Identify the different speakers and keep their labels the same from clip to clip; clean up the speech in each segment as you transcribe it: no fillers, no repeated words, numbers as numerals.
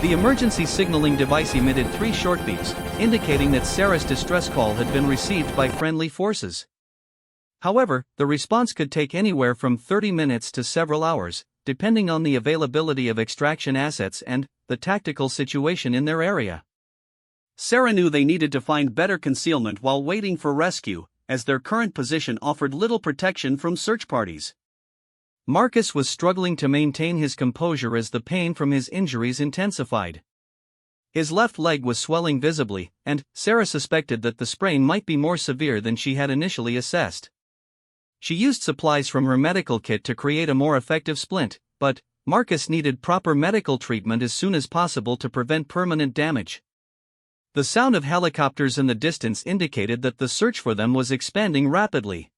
Speaker 1: The emergency signaling device emitted 3 short beeps, indicating that Sarah's distress call had been received by friendly forces. However, the response could take anywhere from 30 minutes to several hours, depending on the availability of extraction assets and the tactical situation in their area. Sarah knew they needed to find better concealment while waiting for rescue, as their current position offered little protection from search parties. Marcus was struggling to maintain his composure as the pain from his injuries intensified. His left leg was swelling visibly, and Sarah suspected that the sprain might be more severe than she had initially assessed. She used supplies from her medical kit to create a more effective splint, but Marcus needed proper medical treatment as soon as possible to prevent permanent damage. The sound of helicopters in the distance indicated that the search for them was expanding rapidly.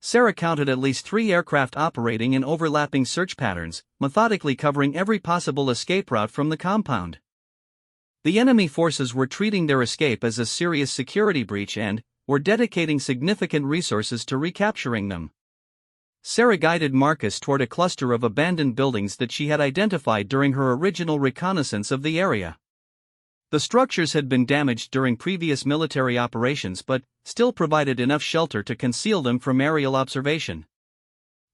Speaker 1: Sarah counted at least 3 aircraft operating in overlapping search patterns, methodically covering every possible escape route from the compound. The enemy forces were treating their escape as a serious security breach and were dedicating significant resources to recapturing them. Sarah guided Marcus toward a cluster of abandoned buildings that she had identified during her original reconnaissance of the area. The structures had been damaged during previous military operations but still provided enough shelter to conceal them from aerial observation.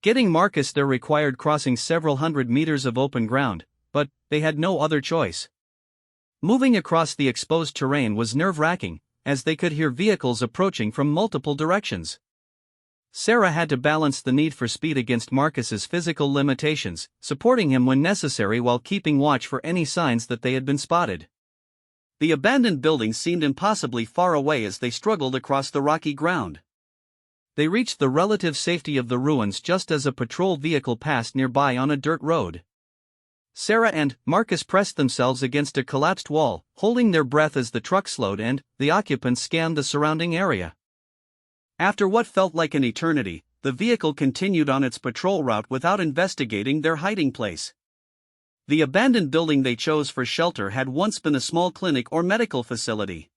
Speaker 1: Getting Marcus there required crossing several hundred meters of open ground, but they had no other choice. Moving across the exposed terrain was nerve-wracking, as they could hear vehicles approaching from multiple directions. Sarah had to balance the need for speed against Marcus's physical limitations, supporting him when necessary while keeping watch for any signs that they had been spotted. The abandoned buildings seemed impossibly far away as they struggled across the rocky ground. They reached the relative safety of the ruins just as a patrol vehicle passed nearby on a dirt road. Sarah and Marcus pressed themselves against a collapsed wall, holding their breath as the truck slowed and the occupants scanned the surrounding area. After what felt like an eternity, the vehicle continued on its patrol route without investigating their hiding place. The abandoned building they chose for shelter had once been a small clinic or medical facility.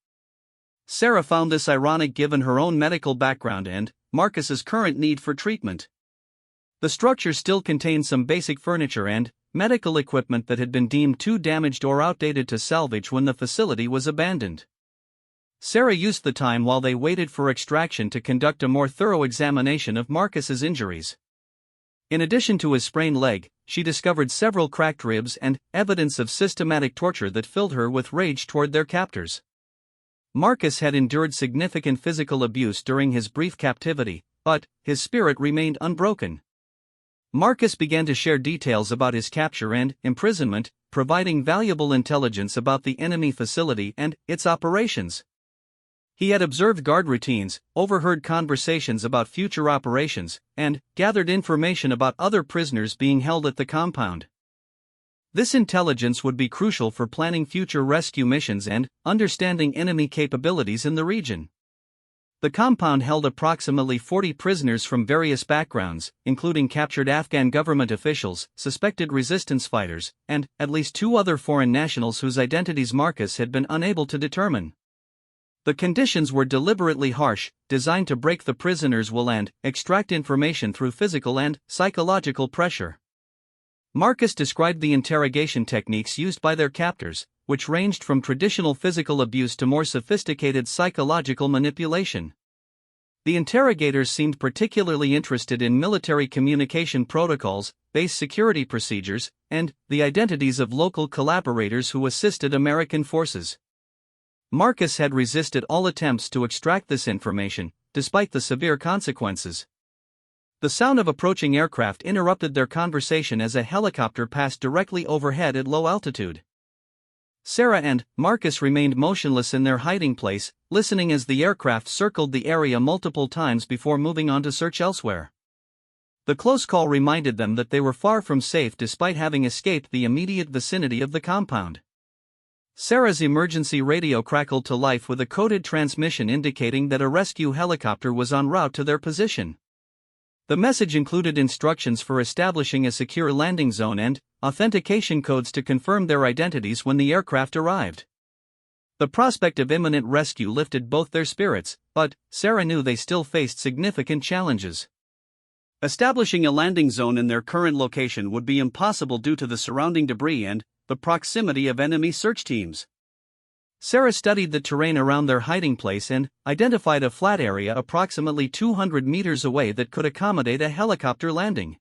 Speaker 1: Sarah found this ironic given her own medical background and Marcus's current need for treatment. The structure still contained some basic furniture and medical equipment that had been deemed too damaged or outdated to salvage when the facility was abandoned. Sarah used the time while they waited for extraction to conduct a more thorough examination of Marcus's injuries. In addition to his sprained leg, she discovered several cracked ribs and evidence of systematic torture that filled her with rage toward their captors. Marcus had endured significant physical abuse during his brief captivity, but his spirit remained unbroken. Marcus began to share details about his capture and imprisonment, providing valuable intelligence about the enemy facility and its operations. He had observed guard routines, overheard conversations about future operations, and gathered information about other prisoners being held at the compound. This intelligence would be crucial for planning future rescue missions and understanding enemy capabilities in the region. The compound held approximately 40 prisoners from various backgrounds, including captured Afghan government officials, suspected resistance fighters, and at least 2 other foreign nationals whose identities Marcus had been unable to determine. The conditions were deliberately harsh, designed to break the prisoners' will and extract information through physical and psychological pressure. Marcus described the interrogation techniques used by their captors, which ranged from traditional physical abuse to more sophisticated psychological manipulation. The interrogators seemed particularly interested in military communication protocols, base security procedures, and the identities of local collaborators who assisted American forces. Marcus had resisted all attempts to extract this information, despite the severe consequences. The sound of approaching aircraft interrupted their conversation as a helicopter passed directly overhead at low altitude. Sarah and Marcus remained motionless in their hiding place, listening as the aircraft circled the area multiple times before moving on to search elsewhere. The close call reminded them that they were far from safe despite having escaped the immediate vicinity of the compound. Sarah's emergency radio crackled to life with a coded transmission indicating that a rescue helicopter was en route to their position. The message included instructions for establishing a secure landing zone and authentication codes to confirm their identities when the aircraft arrived. The prospect of imminent rescue lifted both their spirits, but Sarah knew they still faced significant challenges. Establishing a landing zone in their current location would be impossible due to the surrounding debris and the proximity of enemy search teams. Sarah studied the terrain around their hiding place and identified a flat area approximately 200 meters away that could accommodate a helicopter landing.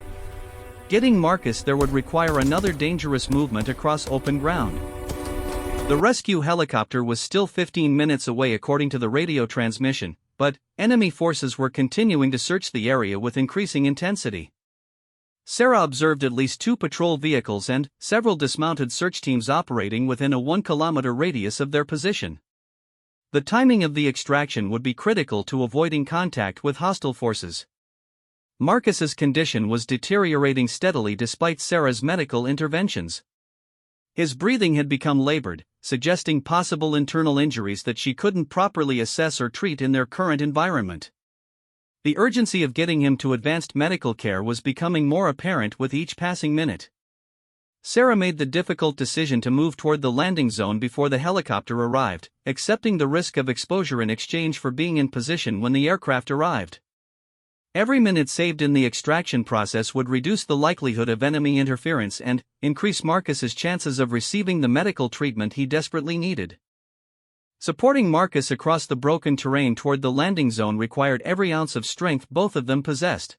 Speaker 1: Getting Marcus there would require another dangerous movement across open ground. The rescue helicopter was still 15 minutes away according to the radio transmission, but enemy forces were continuing to search the area with increasing intensity. Sarah observed at least 2 patrol vehicles and several dismounted search teams operating within a 1-kilometer radius of their position. The timing of the extraction would be critical to avoiding contact with hostile forces. Marcus's condition was deteriorating steadily despite Sarah's medical interventions. His breathing had become labored, suggesting possible internal injuries that she couldn't properly assess or treat in their current environment. The urgency of getting him to advanced medical care was becoming more apparent with each passing minute. Sarah made the difficult decision to move toward the landing zone before the helicopter arrived, accepting the risk of exposure in exchange for being in position when the aircraft arrived. Every minute saved in the extraction process would reduce the likelihood of enemy interference and increase Marcus's chances of receiving the medical treatment he desperately needed. Supporting Marcus across the broken terrain toward the landing zone required every ounce of strength both of them possessed.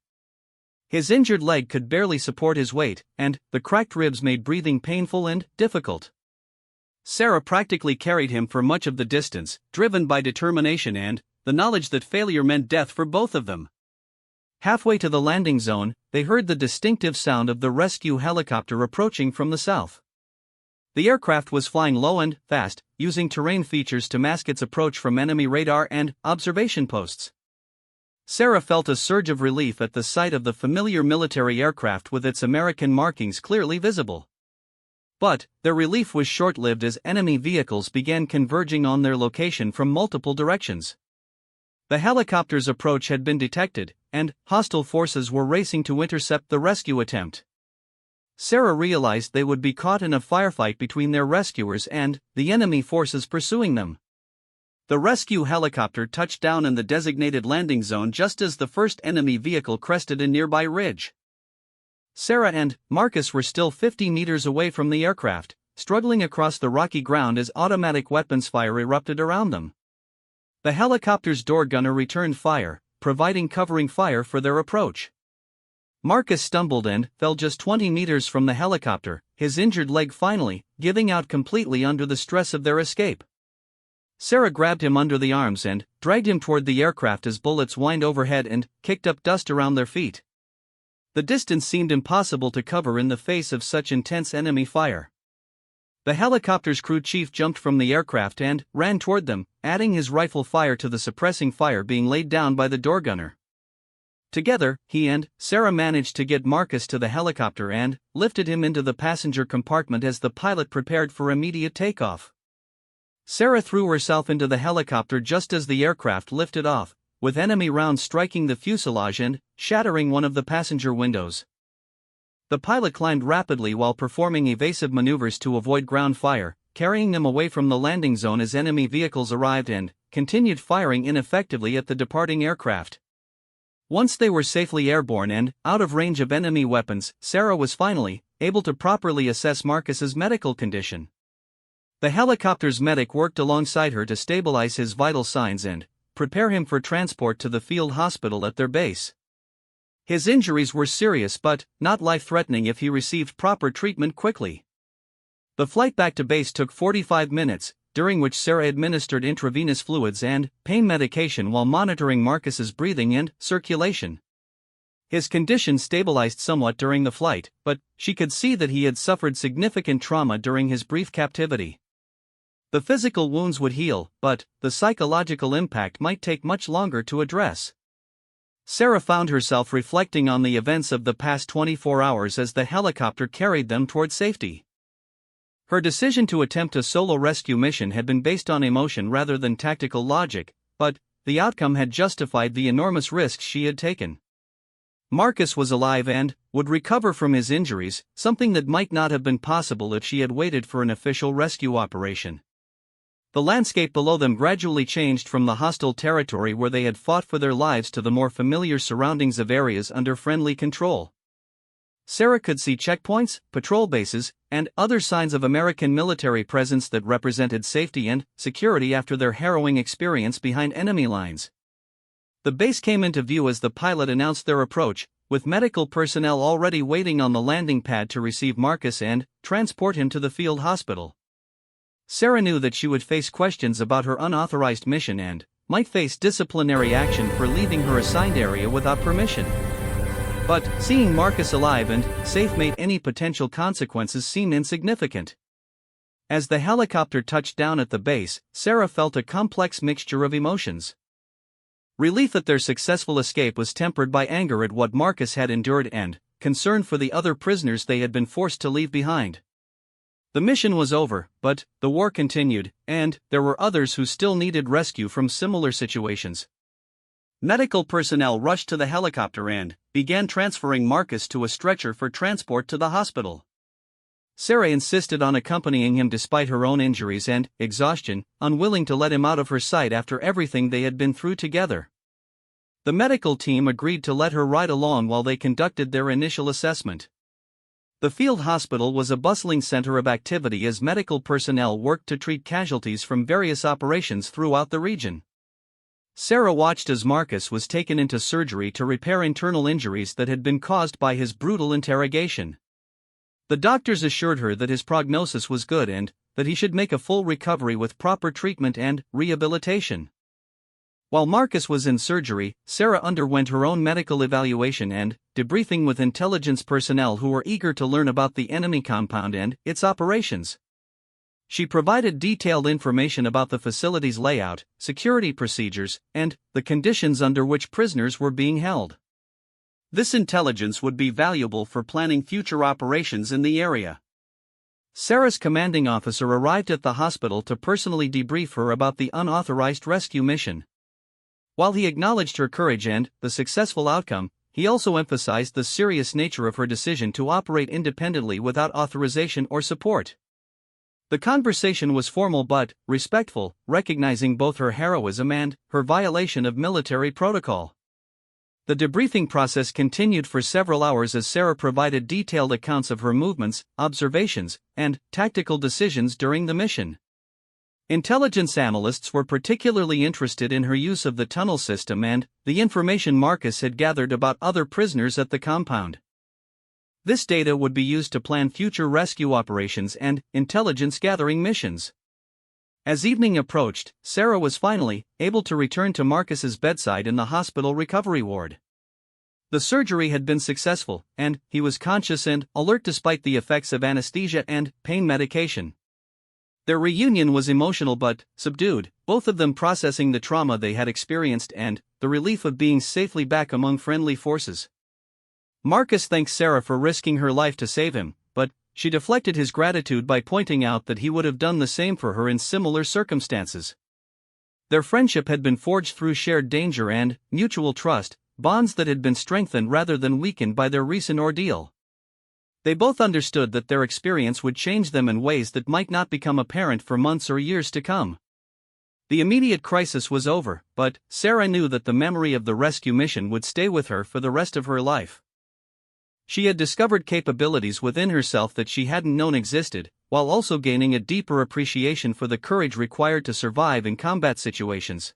Speaker 1: His injured leg could barely support his weight, and the cracked ribs made breathing painful and difficult. Sarah practically carried him for much of the distance, driven by determination and the knowledge that failure meant death for both of them. Halfway to the landing zone, they heard the distinctive sound of the rescue helicopter approaching from the south. The aircraft was flying low and fast, using terrain features to mask its approach from enemy radar and observation posts. Sarah felt a surge of relief at the sight of the familiar military aircraft with its American markings clearly visible. But their relief was short-lived as enemy vehicles began converging on their location from multiple directions. The helicopter's approach had been detected, and hostile forces were racing to intercept the rescue attempt. Sarah realized they would be caught in a firefight between their rescuers and the enemy forces pursuing them. The rescue helicopter touched down in the designated landing zone just as the first enemy vehicle crested a nearby ridge. Sarah and Marcus were still 50 meters away from the aircraft, struggling across the rocky ground as automatic weapons fire erupted around them. The helicopter's door gunner returned fire, providing covering fire for their approach. Marcus stumbled and fell just 20 meters from the helicopter, his injured leg finally giving out completely under the stress of their escape. Sarah grabbed him under the arms and dragged him toward the aircraft as bullets whined overhead and kicked up dust around their feet. The distance seemed impossible to cover in the face of such intense enemy fire. The helicopter's crew chief jumped from the aircraft and ran toward them, adding his rifle fire to the suppressing fire being laid down by the door gunner. Together, he and Sarah managed to get Marcus to the helicopter and lifted him into the passenger compartment as the pilot prepared for immediate takeoff. Sarah threw herself into the helicopter just as the aircraft lifted off, with enemy rounds striking the fuselage and shattering one of the passenger windows. The pilot climbed rapidly while performing evasive maneuvers to avoid ground fire, carrying them away from the landing zone as enemy vehicles arrived and continued firing ineffectively at the departing aircraft. Once they were safely airborne and out of range of enemy weapons, Sarah was finally able to properly assess Marcus's medical condition. The helicopter's medic worked alongside her to stabilize his vital signs and prepare him for transport to the field hospital at their base. His injuries were serious but not life-threatening if he received proper treatment quickly. The flight back to base took 45 minutes, during which Sarah administered intravenous fluids and pain medication while monitoring Marcus's breathing and circulation. His condition stabilized somewhat during the flight, but she could see that he had suffered significant trauma during his brief captivity. The physical wounds would heal, but the psychological impact might take much longer to address. Sarah found herself reflecting on the events of the past 24 hours as the helicopter carried them toward safety. Her decision to attempt a solo rescue mission had been based on emotion rather than tactical logic, but the outcome had justified the enormous risks she had taken. Marcus was alive and would recover from his injuries, something that might not have been possible if she had waited for an official rescue operation. The landscape below them gradually changed from the hostile territory where they had fought for their lives to the more familiar surroundings of areas under friendly control. Sarah could see checkpoints, patrol bases, and other signs of American military presence that represented safety and security after their harrowing experience behind enemy lines. The base came into view as the pilot announced their approach, with medical personnel already waiting on the landing pad to receive Marcus and transport him to the field hospital. Sarah knew that she would face questions about her unauthorized mission and might face disciplinary action for leaving her assigned area without permission. But seeing Marcus alive and safe made any potential consequences seem insignificant. As the helicopter touched down at the base, Sarah felt a complex mixture of emotions. Relief at their successful escape was tempered by anger at what Marcus had endured and concern for the other prisoners they had been forced to leave behind. The mission was over, but the war continued, and there were others who still needed rescue from similar situations. Medical personnel rushed to the helicopter and began transferring Marcus to a stretcher for transport to the hospital. Sarah insisted on accompanying him despite her own injuries and exhaustion, unwilling to let him out of her sight after everything they had been through together. The medical team agreed to let her ride along while they conducted their initial assessment. The field hospital was a bustling center of activity as medical personnel worked to treat casualties from various operations throughout the region. Sarah watched as Marcus was taken into surgery to repair internal injuries that had been caused by his brutal interrogation. The doctors assured her that his prognosis was good and that he should make a full recovery with proper treatment and rehabilitation. While Marcus was in surgery, Sarah underwent her own medical evaluation and debriefing with intelligence personnel who were eager to learn about the enemy compound and its operations. She provided detailed information about the facility's layout, security procedures, and the conditions under which prisoners were being held. This intelligence would be valuable for planning future operations in the area. Sarah's commanding officer arrived at the hospital to personally debrief her about the unauthorized rescue mission. While he acknowledged her courage and the successful outcome, he also emphasized the serious nature of her decision to operate independently without authorization or support. The conversation was formal but respectful, recognizing both her heroism and her violation of military protocol. The debriefing process continued for several hours as Sarah provided detailed accounts of her movements, observations, and tactical decisions during the mission. Intelligence analysts were particularly interested in her use of the tunnel system and the information Marcus had gathered about other prisoners at the compound. This data would be used to plan future rescue operations and intelligence gathering missions. As evening approached, Sarah was finally able to return to Marcus's bedside in the hospital recovery ward. The surgery had been successful, and he was conscious and alert despite the effects of anesthesia and pain medication. Their reunion was emotional but subdued, both of them processing the trauma they had experienced and the relief of being safely back among friendly forces. Marcus thanked Sarah for risking her life to save him, but she deflected his gratitude by pointing out that he would have done the same for her in similar circumstances. Their friendship had been forged through shared danger and mutual trust, bonds that had been strengthened rather than weakened by their recent ordeal. They both understood that their experience would change them in ways that might not become apparent for months or years to come. The immediate crisis was over, but Sarah knew that the memory of the rescue mission would stay with her for the rest of her life. She had discovered capabilities within herself that she hadn't known existed, while also gaining a deeper appreciation for the courage required to survive in combat situations.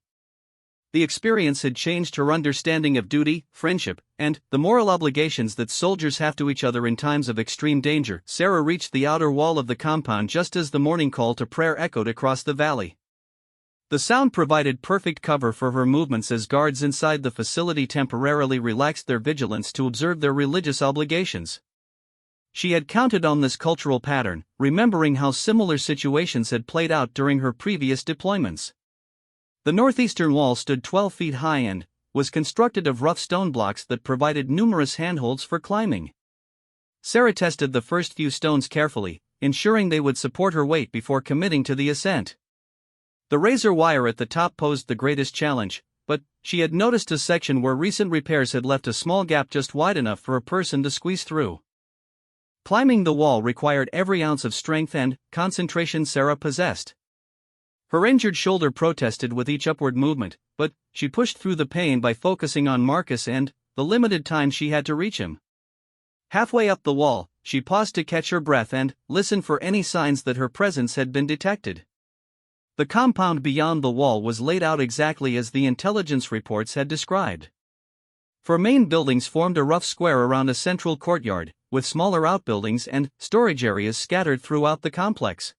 Speaker 1: The experience had changed her understanding of duty, friendship, and the moral obligations that soldiers have to each other in times of extreme danger. Sarah reached the outer wall of the compound just as the morning call to prayer echoed across the valley. The sound provided perfect cover for her movements as guards inside the facility temporarily relaxed their vigilance to observe their religious obligations. She had counted on this cultural pattern, remembering how similar situations had played out during her previous deployments. The northeastern wall stood 12 feet high and was constructed of rough stone blocks that provided numerous handholds for climbing. Sarah tested the first few stones carefully, ensuring they would support her weight before committing to the ascent. The razor wire at the top posed the greatest challenge, but she had noticed a section where recent repairs had left a small gap just wide enough for a person to squeeze through. Climbing the wall required every ounce of strength and concentration Sarah possessed. Her injured shoulder protested with each upward movement, but she pushed through the pain by focusing on Marcus and the limited time she had to reach him. Halfway up the wall, she paused to catch her breath and listen for any signs that her presence had been detected. The compound beyond the wall was laid out exactly as the intelligence reports had described. 4 main buildings formed a rough square around a central courtyard, with smaller outbuildings and storage areas scattered throughout the complex.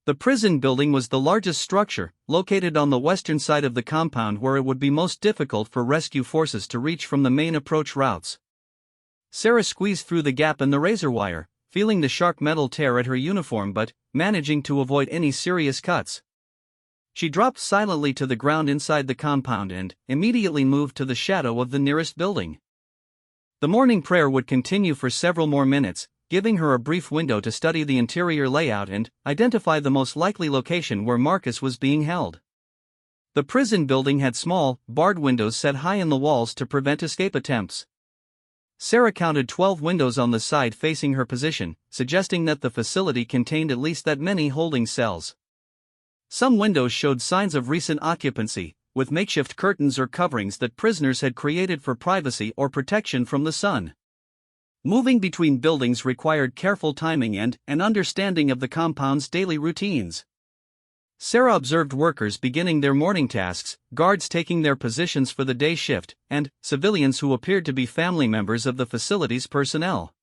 Speaker 1: The prison building was the largest structure, located on the western side of the compound where it would be most difficult for rescue forces to reach from the main approach routes. Sarah squeezed through the gap in the razor wire, feeling the sharp metal tear at her uniform but managing to avoid any serious cuts. She dropped silently to the ground inside the compound and immediately moved to the shadow of the nearest building. The morning prayer would continue for several more minutes, giving her a brief window to study the interior layout and identify the most likely location where Marcus was being held. The prison building had small, barred windows set high in the walls to prevent escape attempts. Sarah counted 12 windows on the side facing her position, suggesting that the facility contained at least that many holding cells. Some windows showed signs of recent occupancy, with makeshift curtains or coverings that prisoners had created for privacy or protection from the sun. Moving between buildings required careful timing and an understanding of the compound's daily routines. Sarah observed workers beginning their morning tasks, guards taking their positions for the day shift, and civilians who appeared to be family members of the facility's personnel.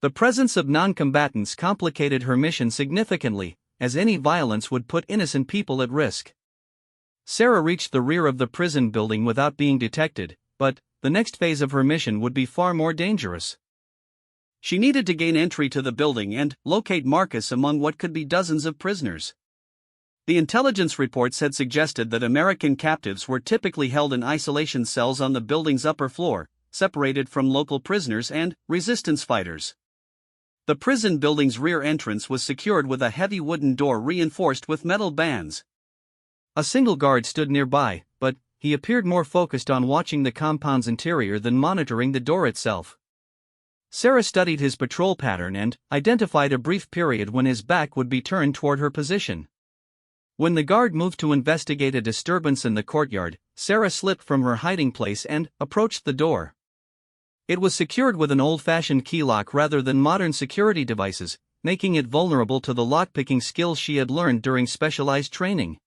Speaker 1: The presence of non-combatants complicated her mission significantly, as any violence would put innocent people at risk. Sarah reached the rear of the prison building without being detected, but the next phase of her mission would be far more dangerous. She needed to gain entry to the building and locate Marcus among what could be dozens of prisoners. The intelligence reports had suggested that American captives were typically held in isolation cells on the building's upper floor, separated from local prisoners and resistance fighters. The prison building's rear entrance was secured with a heavy wooden door reinforced with metal bands. A single guard stood nearby, but he appeared more focused on watching the compound's interior than monitoring the door itself. Sarah studied his patrol pattern and identified a brief period when his back would be turned toward her position. When the guard moved to investigate a disturbance in the courtyard, Sarah slipped from her hiding place and approached the door. It was secured with an old-fashioned key lock rather than modern security devices, making it vulnerable to the lockpicking skills she had learned during specialized training.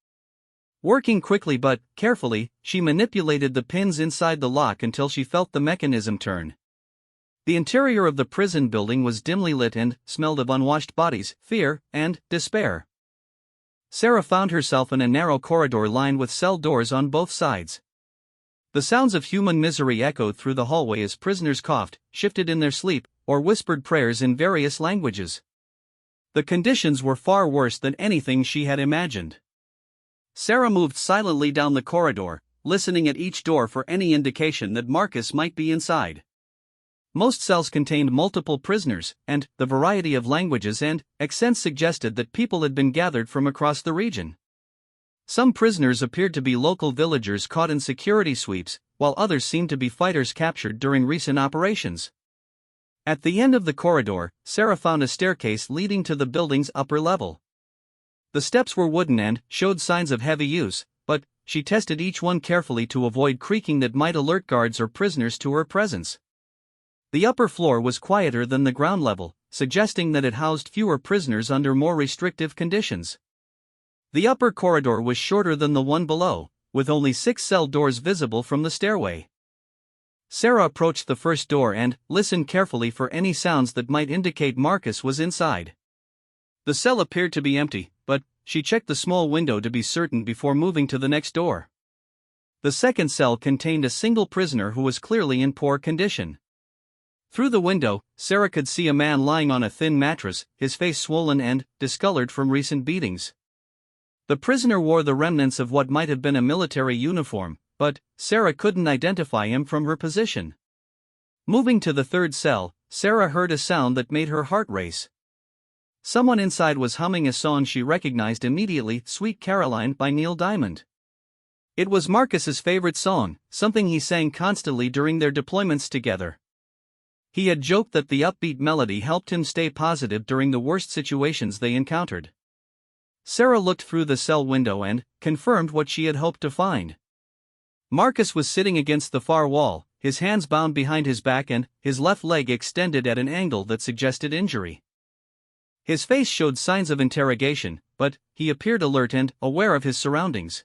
Speaker 1: Working quickly but carefully, she manipulated the pins inside the lock until she felt the mechanism turn. The interior of the prison building was dimly lit and smelled of unwashed bodies, fear, and despair. Sarah found herself in a narrow corridor lined with cell doors on both sides. The sounds of human misery echoed through the hallway as prisoners coughed, shifted in their sleep, or whispered prayers in various languages. The conditions were far worse than anything she had imagined. Sarah moved silently down the corridor, listening at each door for any indication that Marcus might be inside. Most cells contained multiple prisoners, and the variety of languages and accents suggested that people had been gathered from across the region. Some prisoners appeared to be local villagers caught in security sweeps, while others seemed to be fighters captured during recent operations. At the end of the corridor, Sarah found a staircase leading to the building's upper level. The steps were wooden and showed signs of heavy use, but she tested each one carefully to avoid creaking that might alert guards or prisoners to her presence. The upper floor was quieter than the ground level, suggesting that it housed fewer prisoners under more restrictive conditions. The upper corridor was shorter than the one below, with only 6 cell doors visible from the stairway. Sarah approached the first door and listened carefully for any sounds that might indicate Marcus was inside. The cell appeared to be empty, but she checked the small window to be certain before moving to the next door. The second cell contained a single prisoner who was clearly in poor condition. Through the window, Sarah could see a man lying on a thin mattress, his face swollen and discolored from recent beatings. The prisoner wore the remnants of what might have been a military uniform, but Sarah couldn't identify him from her position. Moving to the third cell, Sarah heard a sound that made her heart race. Someone inside was humming a song she recognized immediately, Sweet Caroline by Neil Diamond. It was Marcus's favorite song, something he sang constantly during their deployments together. He had joked that the upbeat melody helped him stay positive during the worst situations they encountered. Sarah looked through the cell window and confirmed what she had hoped to find. Marcus was sitting against the far wall, his hands bound behind his back and his left leg extended at an angle that suggested injury. His face showed signs of interrogation, but he appeared alert and aware of his surroundings.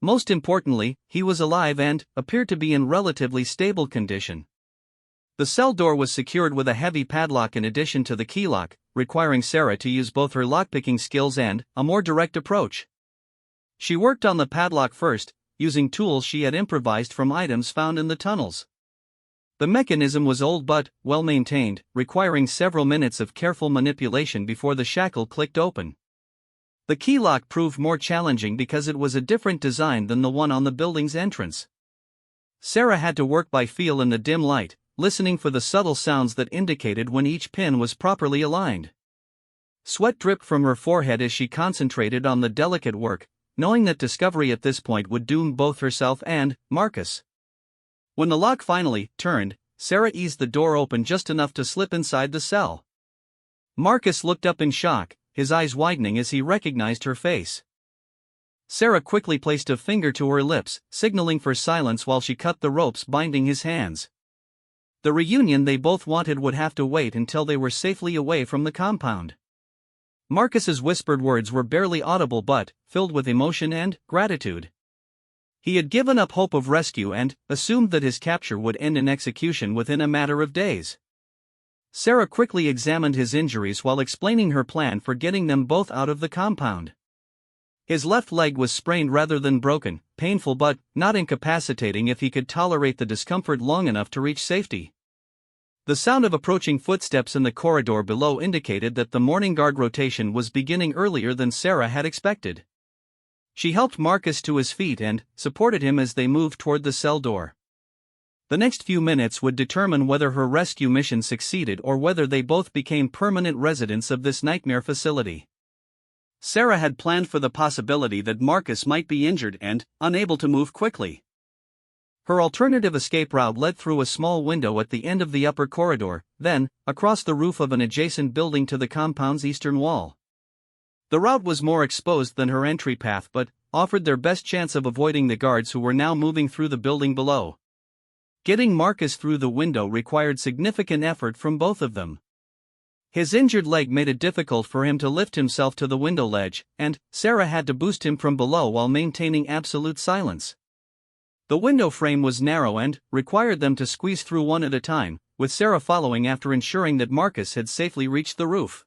Speaker 1: Most importantly, he was alive and appeared to be in relatively stable condition. The cell door was secured with a heavy padlock in addition to the key lock, requiring Sarah to use both her lockpicking skills and a more direct approach. She worked on the padlock first, using tools she had improvised from items found in the tunnels. The mechanism was old but well-maintained, requiring several minutes of careful manipulation before the shackle clicked open. The key lock proved more challenging because it was a different design than the one on the building's entrance. Sarah had to work by feel in the dim light, listening for the subtle sounds that indicated when each pin was properly aligned. Sweat dripped from her forehead as she concentrated on the delicate work, knowing that discovery at this point would doom both herself and Marcus. When the lock finally turned, Sarah eased the door open just enough to slip inside the cell. Marcus looked up in shock, his eyes widening as he recognized her face. Sarah quickly placed a finger to her lips, signaling for silence while she cut the ropes binding his hands. The reunion they both wanted would have to wait until they were safely away from the compound. Marcus's whispered words were barely audible but filled with emotion and gratitude. He had given up hope of rescue and assumed that his capture would end in execution within a matter of days. Sarah quickly examined his injuries while explaining her plan for getting them both out of the compound. His left leg was sprained rather than broken, painful but not incapacitating if he could tolerate the discomfort long enough to reach safety. The sound of approaching footsteps in the corridor below indicated that the morning guard rotation was beginning earlier than Sarah had expected. She helped Marcus to his feet and supported him as they moved toward the cell door. The next few minutes would determine whether her rescue mission succeeded or whether they both became permanent residents of this nightmare facility. Sarah had planned for the possibility that Marcus might be injured and unable to move quickly. Her alternative escape route led through a small window at the end of the upper corridor, then across the roof of an adjacent building to the compound's eastern wall. The route was more exposed than her entry path but offered their best chance of avoiding the guards who were now moving through the building below. Getting Marcus through the window required significant effort from both of them. His injured leg made it difficult for him to lift himself to the window ledge, and Sarah had to boost him from below while maintaining absolute silence. The window frame was narrow and required them to squeeze through one at a time, with Sarah following after ensuring that Marcus had safely reached the roof.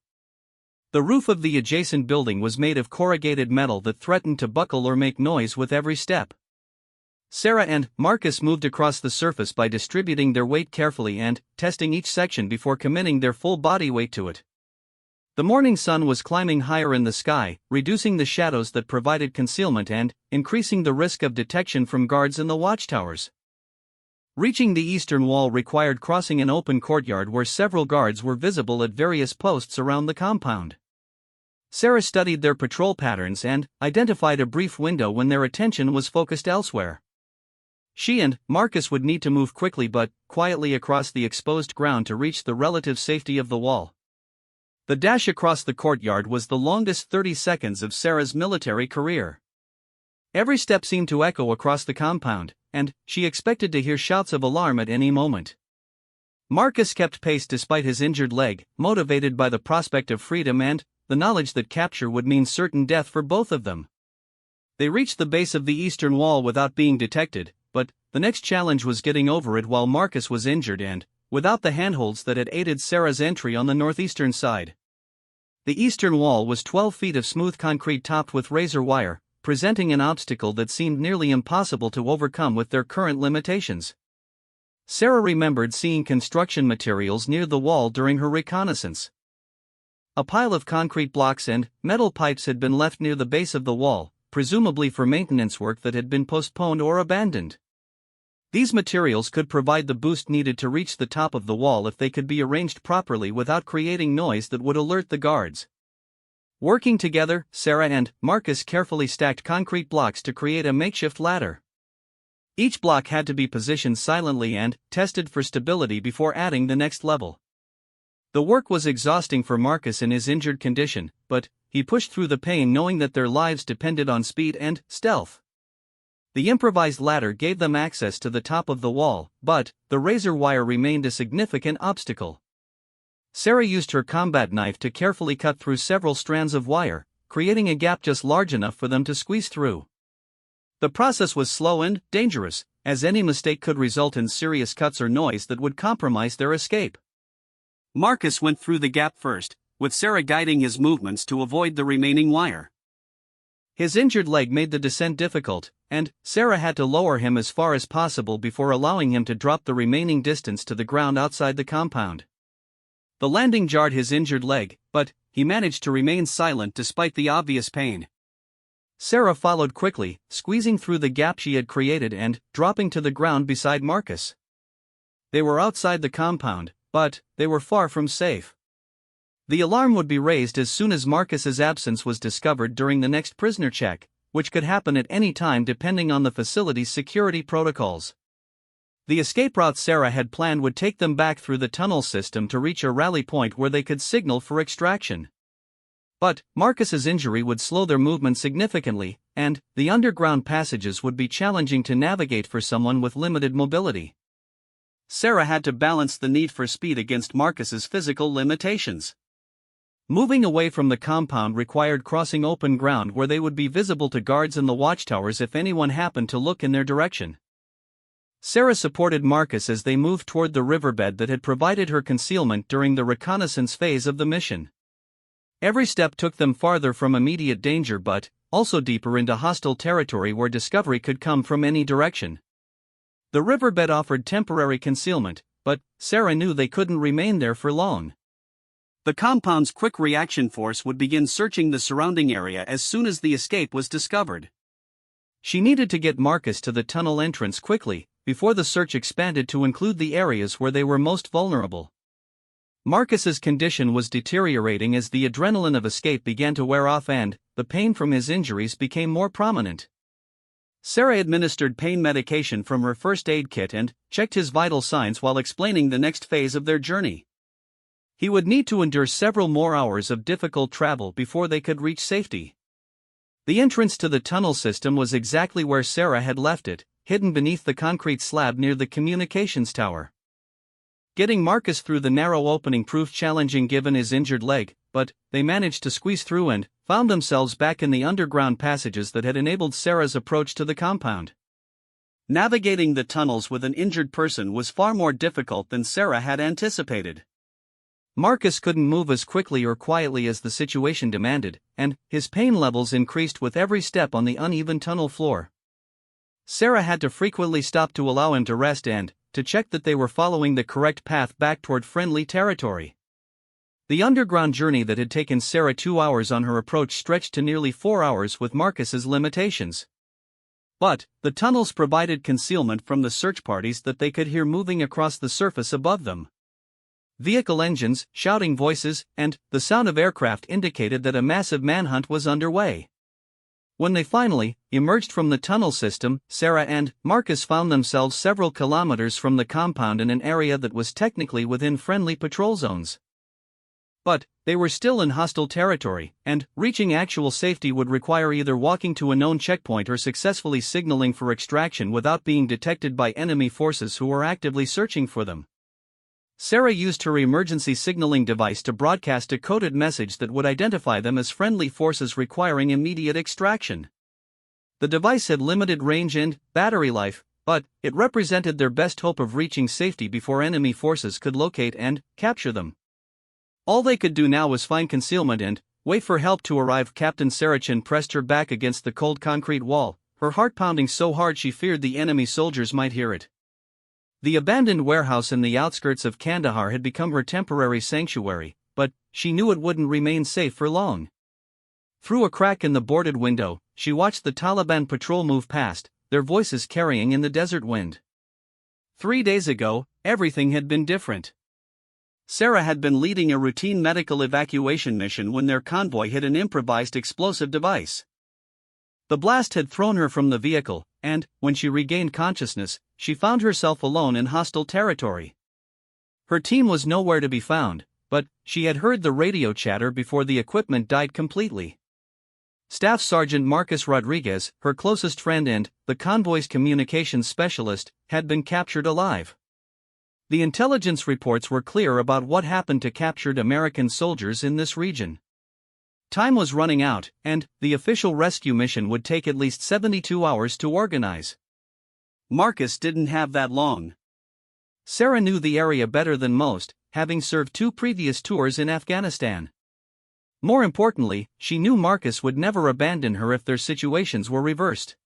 Speaker 1: The roof of the adjacent building was made of corrugated metal that threatened to buckle or make noise with every step. Sarah and Marcus moved across the surface by distributing their weight carefully and testing each section before committing their full body weight to it. The morning sun was climbing higher in the sky, reducing the shadows that provided concealment and increasing the risk of detection from guards in the watchtowers. Reaching the eastern wall required crossing an open courtyard where several guards were visible at various posts around the compound. Sarah studied their patrol patterns and identified a brief window when their attention was focused elsewhere. She and Marcus would need to move quickly but quietly across the exposed ground to reach the relative safety of the wall. The dash across the courtyard was the longest 30 seconds of Sarah's military career. Every step seemed to echo across the compound, and she expected to hear shouts of alarm at any moment. Marcus kept pace despite his injured leg, motivated by the prospect of freedom and the knowledge that capture would mean certain death for both of them. They reached the base of the eastern wall without being detected, but the next challenge was getting over it while Marcus was injured and without the handholds that had aided Sarah's entry on the northeastern side. The eastern wall was 12 feet of smooth concrete topped with razor wire, presenting an obstacle that seemed nearly impossible to overcome with their current limitations. Sarah remembered seeing construction materials near the wall during her reconnaissance. A pile of concrete blocks and metal pipes had been left near the base of the wall, presumably for maintenance work that had been postponed or abandoned. These materials could provide the boost needed to reach the top of the wall if they could be arranged properly without creating noise that would alert the guards. Working together, Sarah and Marcus carefully stacked concrete blocks to create a makeshift ladder. Each block had to be positioned silently and tested for stability before adding the next level. The work was exhausting for Marcus in his injured condition, but he pushed through the pain knowing that their lives depended on speed and stealth. The improvised ladder gave them access to the top of the wall, but the razor wire remained a significant obstacle. Sarah used her combat knife to carefully cut through several strands of wire, creating a gap just large enough for them to squeeze through. The process was slow and dangerous, as any mistake could result in serious cuts or noise that would compromise their escape. Marcus went through the gap first, with Sarah guiding his movements to avoid the remaining wire. His injured leg made the descent difficult, and Sarah had to lower him as far as possible before allowing him to drop the remaining distance to the ground outside the compound. The landing jarred his injured leg, but he managed to remain silent despite the obvious pain. Sarah followed quickly, squeezing through the gap she had created and dropping to the ground beside Marcus. They were outside the compound, but they were far from safe. The alarm would be raised as soon as Marcus's absence was discovered during the next prisoner check, which could happen at any time depending on the facility's security protocols. The escape route Sarah had planned would take them back through the tunnel system to reach a rally point where they could signal for extraction. But Marcus's injury would slow their movement significantly, and the underground passages would be challenging to navigate for someone with limited mobility. Sarah had to balance the need for speed against Marcus's physical limitations. Moving away from the compound required crossing open ground where they would be visible to guards in the watchtowers if anyone happened to look in their direction. Sarah supported Marcus as they moved toward the riverbed that had provided her concealment during the reconnaissance phase of the mission. Every step took them farther from immediate danger but also deeper into hostile territory where discovery could come from any direction. The riverbed offered temporary concealment, but Sarah knew they couldn't remain there for long. The compound's quick reaction force would begin searching the surrounding area as soon as the escape was discovered. She needed to get Marcus to the tunnel entrance quickly, before the search expanded to include the areas where they were most vulnerable. Marcus's condition was deteriorating as the adrenaline of escape began to wear off and the pain from his injuries became more prominent. Sarah administered pain medication from her first aid kit and checked his vital signs while explaining the next phase of their journey. He would need to endure several more hours of difficult travel before they could reach safety. The entrance to the tunnel system was exactly where Sarah had left it, hidden beneath the concrete slab near the communications tower. Getting Marcus through the narrow opening proved challenging given his injured leg, but they managed to squeeze through and found themselves back in the underground passages that had enabled Sarah's approach to the compound. Navigating the tunnels with an injured person was far more difficult than Sarah had anticipated. Marcus couldn't move as quickly or quietly as the situation demanded, and his pain levels increased with every step on the uneven tunnel floor. Sarah had to frequently stop to allow him to rest and to check that they were following the correct path back toward friendly territory. The underground journey that had taken Sarah 2 hours on her approach stretched to nearly 4 hours with Marcus's limitations. But the tunnels provided concealment from the search parties that they could hear moving across the surface above them. Vehicle engines, shouting voices, and the sound of aircraft indicated that a massive manhunt was underway. When they finally emerged from the tunnel system, Sarah and Marcus found themselves several kilometers from the compound in an area that was technically within friendly patrol zones. But they were still in hostile territory, and reaching actual safety would require either walking to a known checkpoint or successfully signaling for extraction without being detected by enemy forces who were actively searching for them. Sarah used her emergency signaling device to broadcast a coded message that would identify them as friendly forces requiring immediate extraction. The device had limited range and battery life, but it represented their best hope of reaching safety before enemy forces could locate and capture them. All they could do now was find concealment and wait for help to arrive. Captain Sarachin pressed her back against the cold concrete wall, her heart pounding so hard she feared the enemy soldiers might hear it. The abandoned warehouse in the outskirts of Kandahar had become her temporary sanctuary, but she knew it wouldn't remain safe for long. Through a crack in the boarded window, she watched the Taliban patrol move past, their voices carrying in the desert wind. 3 days ago, everything had been different. Sarah had been leading a routine medical evacuation mission when their convoy hit an improvised explosive device. The blast had thrown her from the vehicle, and, when she regained consciousness, she found herself alone in hostile territory. Her team was nowhere to be found, but she had heard the radio chatter before the equipment died completely. Staff Sergeant Marcus Rodriguez, her closest friend and the convoy's communications specialist, had been captured alive. The intelligence reports were clear about what happened to captured American soldiers in this region. Time was running out, and the official rescue mission would take at least 72 hours to organize. Marcus didn't have that long. Sarah knew the area better than most, having served 2 previous tours in Afghanistan. More importantly, she knew Marcus would never abandon her if their situations were reversed.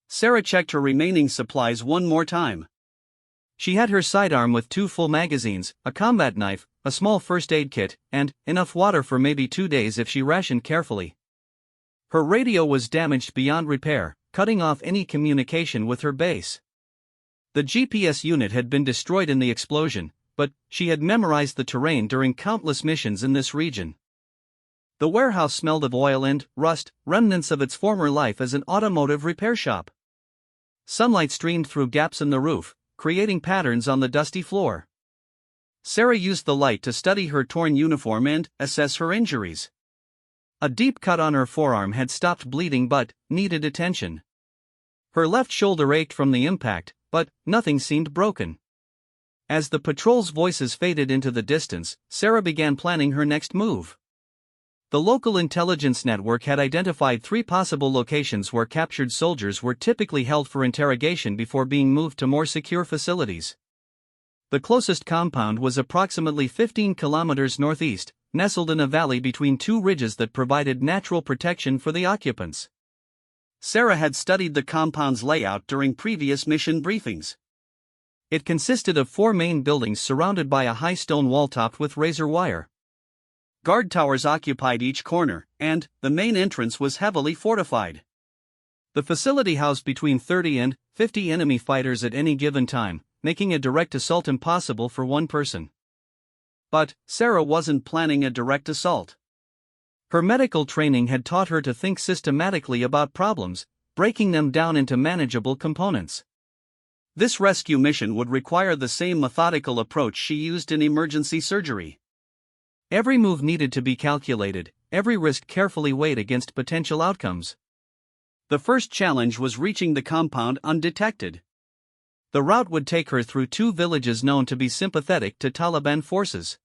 Speaker 1: Sarah checked her remaining supplies one more time. She had her sidearm with 2 full magazines, a combat knife, a small first aid kit, and enough water for maybe 2 days if she rationed carefully. Her radio was damaged beyond repair, cutting off any communication with her base. The GPS unit had been destroyed in the explosion, but she had memorized the terrain during countless missions in this region. The warehouse smelled of oil and rust, remnants of its former life as an automotive repair shop. Sunlight streamed through gaps in the roof, creating patterns on the dusty floor. Sarah used the light to study her torn uniform and assess her injuries. A deep cut on her forearm had stopped bleeding but needed attention. Her left shoulder ached from the impact, but nothing seemed broken. As the patrol's voices faded into the distance, Sarah began planning her next move. The local intelligence network had identified 3 possible locations where captured soldiers were typically held for interrogation before being moved to more secure facilities. The closest compound was approximately 15 kilometers northeast, nestled in a valley between 2 ridges that provided natural protection for the occupants. Sarah had studied the compound's layout during previous mission briefings. It consisted of 4 main buildings surrounded by a high stone wall topped with razor wire. Guard towers occupied each corner, and the main entrance was heavily fortified. The facility housed between 30 and 50 enemy fighters at any given time, making a direct assault impossible for one person. But Sarah wasn't planning a direct assault. Her medical training had taught her to think systematically about problems, breaking them down into manageable components. This rescue mission would require the same methodical approach she used in emergency surgery. Every move needed to be calculated, every risk carefully weighed against potential outcomes. The first challenge was reaching the compound undetected. The route would take her through 2 villages known to be sympathetic to Taliban forces.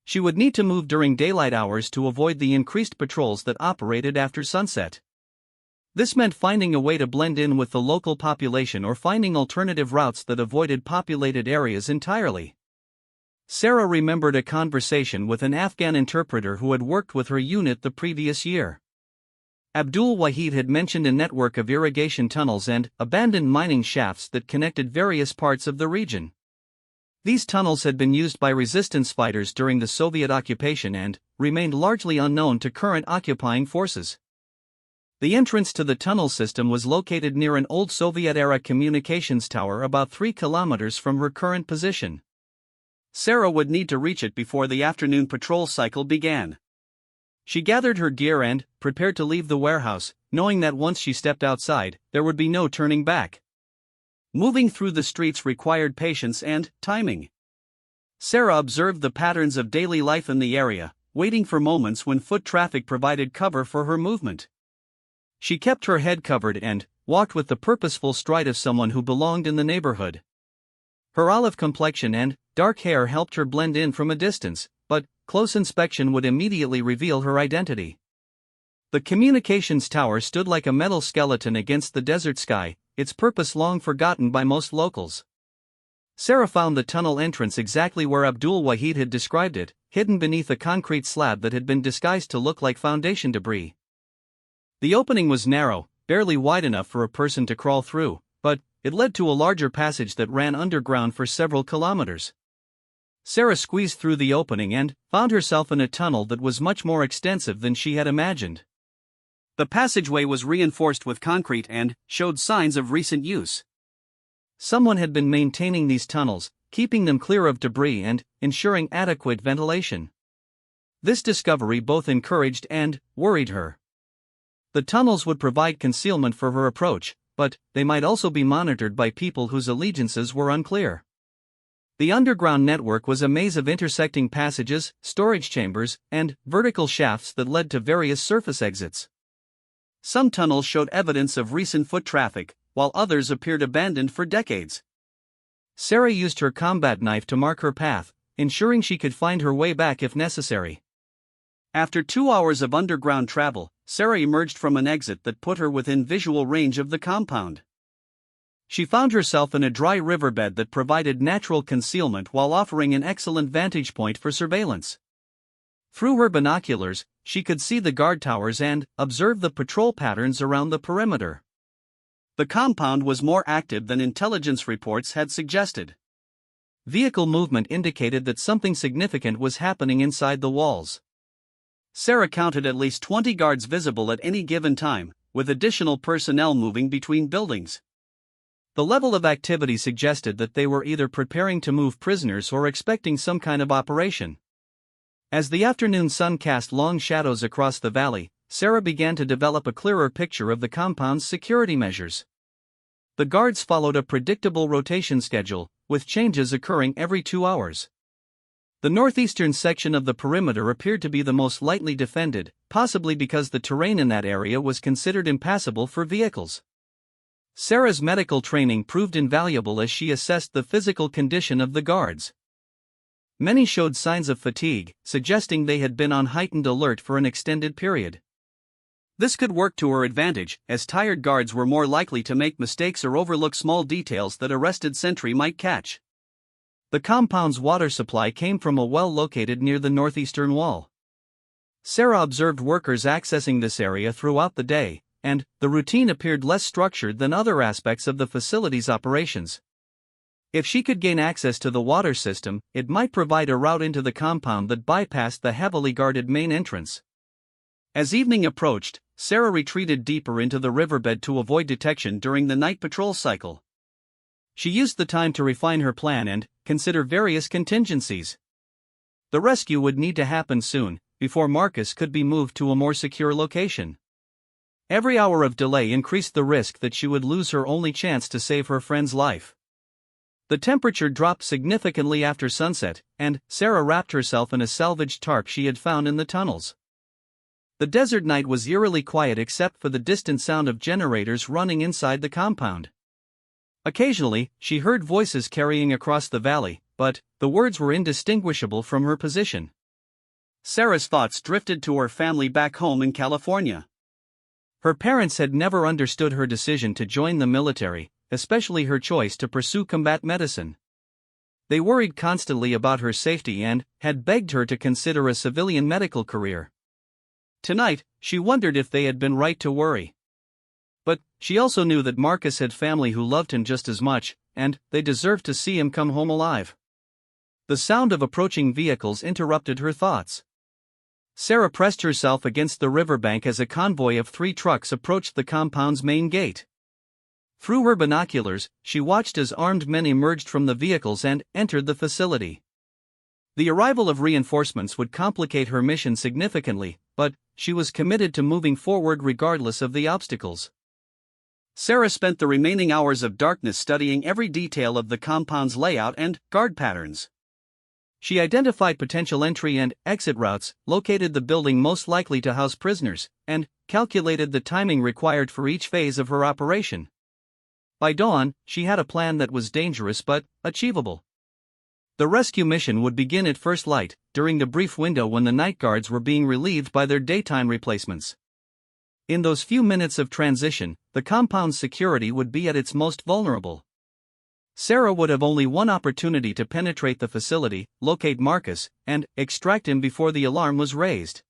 Speaker 1: She would need to move during daylight hours to avoid the increased patrols that operated after sunset. This meant finding a way to blend in with the local population or finding alternative routes that avoided populated areas entirely. Sarah remembered a conversation with an Afghan interpreter who had worked with her unit the previous year. Abdul Wahid had mentioned a network of irrigation tunnels and abandoned mining shafts that connected various parts of the region. These tunnels had been used by resistance fighters during the Soviet occupation and remained largely unknown to current occupying forces. The entrance to the tunnel system was located near an old Soviet-era communications tower about 3 kilometers from her current position. Sarah would need to reach it before the afternoon patrol cycle began. She gathered her gear and prepared to leave the warehouse, knowing that once she stepped outside, there would be no turning back. Moving through the streets required patience and timing. Sarah observed the patterns of daily life in the area, waiting for moments when foot traffic provided cover for her movement. She kept her head covered and walked with the purposeful stride of someone who belonged in the neighborhood. Her olive complexion and dark hair helped her blend in from a distance, but close inspection would immediately reveal her identity. The communications tower stood like a metal skeleton against the desert sky, its purpose long forgotten by most locals. Sarah found the tunnel entrance exactly where Abdul Wahid had described it, hidden beneath a concrete slab that had been disguised to look like foundation debris. The opening was narrow, barely wide enough for a person to crawl through, but it led to a larger passage that ran underground for several kilometers. Sarah squeezed through the opening and found herself in a tunnel that was much more extensive than she had imagined. The passageway was reinforced with concrete and showed signs of recent use. Someone had been maintaining these tunnels, keeping them clear of debris and ensuring adequate ventilation. This discovery both encouraged and worried her. The tunnels would provide concealment for her approach, but they might also be monitored by people whose allegiances were unclear. The underground network was a maze of intersecting passages, storage chambers, and vertical shafts that led to various surface exits. Some tunnels showed evidence of recent foot traffic, while others appeared abandoned for decades. Sarah used her combat knife to mark her path, ensuring she could find her way back if necessary. After 2 hours of underground travel, Sarah emerged from an exit that put her within visual range of the compound. She found herself in a dry riverbed that provided natural concealment while offering an excellent vantage point for surveillance. Through her binoculars, she could see the guard towers and observe the patrol patterns around the perimeter. The compound was more active than intelligence reports had suggested. Vehicle movement indicated that something significant was happening inside the walls. Sarah counted at least 20 guards visible at any given time, with additional personnel moving between buildings. The level of activity suggested that they were either preparing to move prisoners or expecting some kind of operation. As the afternoon sun cast long shadows across the valley, Sarah began to develop a clearer picture of the compound's security measures. The guards followed a predictable rotation schedule, with changes occurring every 2 hours. The northeastern section of the perimeter appeared to be the most lightly defended, possibly because the terrain in that area was considered impassable for vehicles. Sarah's medical training proved invaluable as she assessed the physical condition of the guards. Many showed signs of fatigue, suggesting they had been on heightened alert for an extended period. This could work to her advantage, as tired guards were more likely to make mistakes or overlook small details that a rested sentry might catch. The compound's water supply came from a well located near the northeastern wall. Sarah observed workers accessing this area throughout the day, and the routine appeared less structured than other aspects of the facility's operations. If she could gain access to the water system, it might provide a route into the compound that bypassed the heavily guarded main entrance. As evening approached, Sarah retreated deeper into the riverbed to avoid detection during the night patrol cycle. She used the time to refine her plan and consider various contingencies. The rescue would need to happen soon, before Marcus could be moved to a more secure location. Every hour of delay increased the risk that she would lose her only chance to save her friend's life. The temperature dropped significantly after sunset, and Sarah wrapped herself in a salvaged tarp she had found in the tunnels. The desert night was eerily quiet except for the distant sound of generators running inside the compound. Occasionally, she heard voices carrying across the valley, but the words were indistinguishable from her position. Sarah's thoughts drifted to her family back home in California. Her parents had never understood her decision to join the military, especially her choice to pursue combat medicine. They worried constantly about her safety and had begged her to consider a civilian medical career. Tonight, she wondered if they had been right to worry. But she also knew that Marcus had family who loved him just as much, and they deserved to see him come home alive. The sound of approaching vehicles interrupted her thoughts. Sarah pressed herself against the riverbank as a convoy of 3 trucks approached the compound's main gate. Through her binoculars, she watched as armed men emerged from the vehicles and entered the facility. The arrival of reinforcements would complicate her mission significantly, but she was committed to moving forward regardless of the obstacles. Sarah spent the remaining hours of darkness studying every detail of the compound's layout and guard patterns. She identified potential entry and exit routes, located the building most likely to house prisoners, and calculated the timing required for each phase of her operation. By dawn, she had a plan that was dangerous but achievable. The rescue mission would begin at first light, during the brief window when the night guards were being relieved by their daytime replacements. In those few minutes of transition, the compound's security would be at its most vulnerable. Sarah would have only one opportunity to penetrate the facility, locate Marcus, and extract him before the alarm was raised.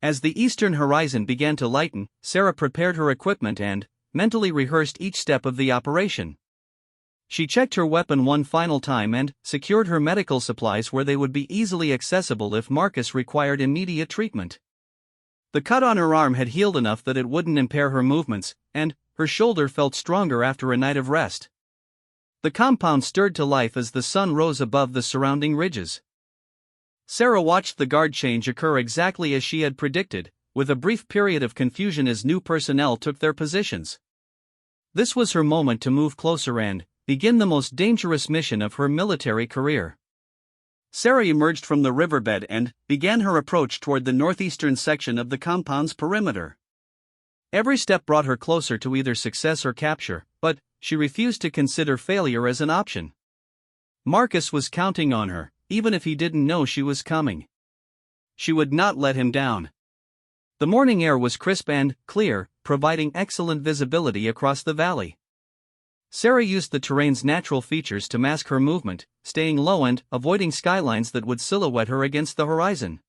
Speaker 1: As the eastern horizon began to lighten, Sarah prepared her equipment and mentally rehearsed each step of the operation. She checked her weapon one final time and secured her medical supplies where they would be easily accessible if Marcus required immediate treatment. The cut on her arm had healed enough that it wouldn't impair her movements, and her shoulder felt stronger after a night of rest. The compound stirred to life as the sun rose above the surrounding ridges. Sarah watched the guard change occur exactly as she had predicted, with a brief period of confusion as new personnel took their positions. This was her moment to move closer and begin the most dangerous mission of her military career. Sarah emerged from the riverbed and began her approach toward the northeastern section of the compound's perimeter. Every step brought her closer to either success or capture, but she refused to consider failure as an option. Marcus was counting on her, even if he didn't know she was coming. She would not let him down. The morning air was crisp and clear, providing excellent visibility across the valley. Sarah used the terrain's natural features to mask her movement, staying low and avoiding skylines that would silhouette her against the horizon.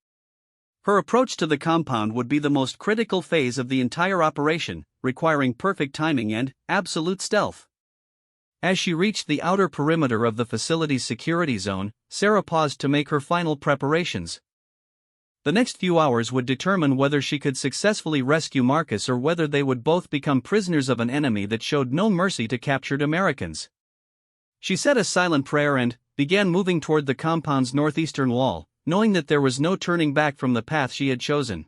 Speaker 1: Her approach to the compound would be the most critical phase of the entire operation, requiring perfect timing and absolute stealth. As she reached the outer perimeter of the facility's security zone, Sarah paused to make her final preparations. The next few hours would determine whether she could successfully rescue Marcus or whether they would both become prisoners of an enemy that showed no mercy to captured Americans. She said a silent prayer and began moving toward the compound's northeastern wall, knowing that there was no turning back from the path she had chosen.